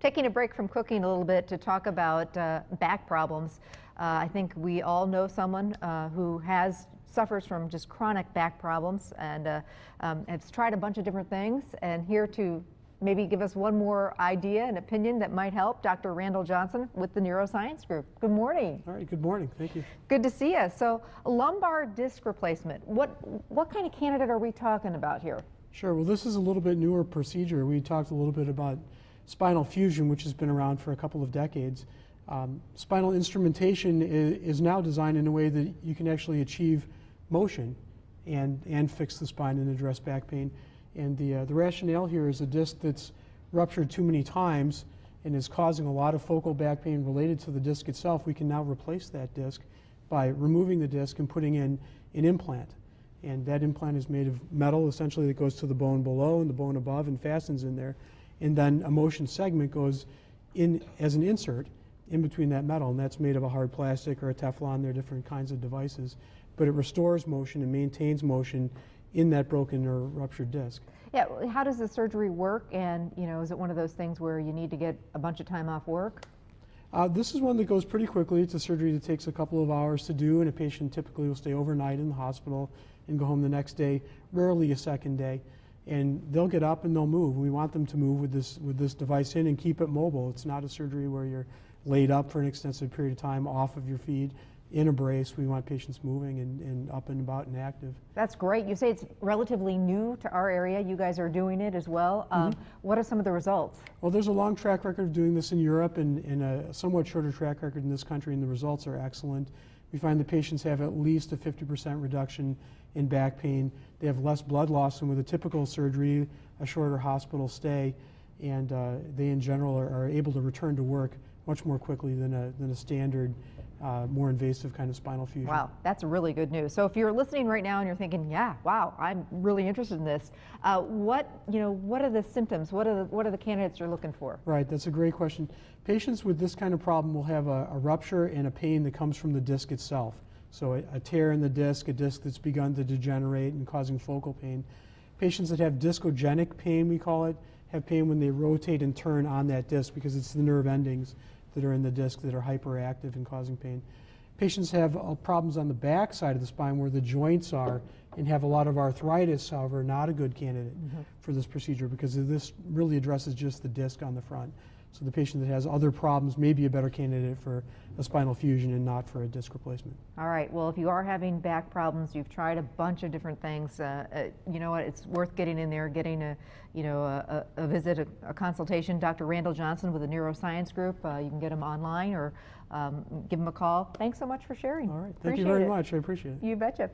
Taking a break from cooking a little bit to talk about back problems. I think we all know someone who suffers from just chronic back problems and has tried a bunch of different things. And here to maybe give us one more idea and opinion that might help, Dr. Randall Johnson with the Neuroscience Group. Good morning. All right, good morning. Thank you. Good to see you. So, a lumbar disc replacement. What kind of candidate are we talking about here? Sure. Well, this is a little bit newer procedure. We talked a little bit about spinal fusion, which has been around for a couple of decades. Spinal instrumentation is now designed in a way that you can actually achieve motion and fix the spine and address back pain. And the rationale here is a disc that's ruptured too many times and is causing a lot of focal back pain related to the disc itself. We can now replace that disc by removing the disc and putting in an implant. And that implant is made of metal, essentially, that goes to the bone below and the bone above and fastens in there. And then a motion segment goes in as an insert in between that metal, and that's made of a hard plastic or a Teflon. There are different kinds of devices, but it restores motion and maintains motion in that broken or ruptured disc. Yeah, how does the surgery work, and is it one of those things where you need to get a bunch of time off work? This is one that goes pretty quickly. It's a surgery that takes a couple of hours to do, and a patient typically will stay overnight in the hospital and go home the next day, rarely a second day. And they'll get up and they'll move. We want them to move with this device in and keep it mobile. It's not a surgery where you're laid up for an extensive period of time off of your feet in a brace. We want patients moving and up and about and active. That's great. You say it's relatively new to our area. You guys are doing it as well. What are some of the results? Well, there's a long track record of doing this in Europe and a somewhat shorter track record in this country, and the results are excellent. We find that patients have at least a 50% reduction in back pain. They have less blood loss than with a typical surgery, a shorter hospital stay, and they in general are able to return to work much more quickly than a standard, more invasive kind of spinal fusion. Wow, that's really good news. So if you're listening right now and you're thinking, yeah, wow, I'm really interested in this, what are the symptoms? What are the candidates you're looking for? Right, that's a great question. Patients with this kind of problem will have a rupture and a pain that comes from the disc itself. So a tear in the disc, a disc that's begun to degenerate and causing focal pain. Patients that have discogenic pain, we call it, have pain when they rotate and turn on that disc because it's the nerve endings that are in the disc that are hyperactive and causing pain. Patients have problems on the back side of the spine where the joints are and have a lot of arthritis, however, not a good candidate for this procedure because this really addresses just the disc on the front. So the patient that has other problems may be a better candidate for a spinal fusion and not for a disc replacement. All right. Well, if you are having back problems, you've tried a bunch of different things. You know what? It's worth getting in there, getting a visit, a consultation. Dr. Randall Johnson with the Neuroscience Group. You can get him online or give him a call. Thanks so much for sharing. All right. Thank you very much. I appreciate it. You betcha.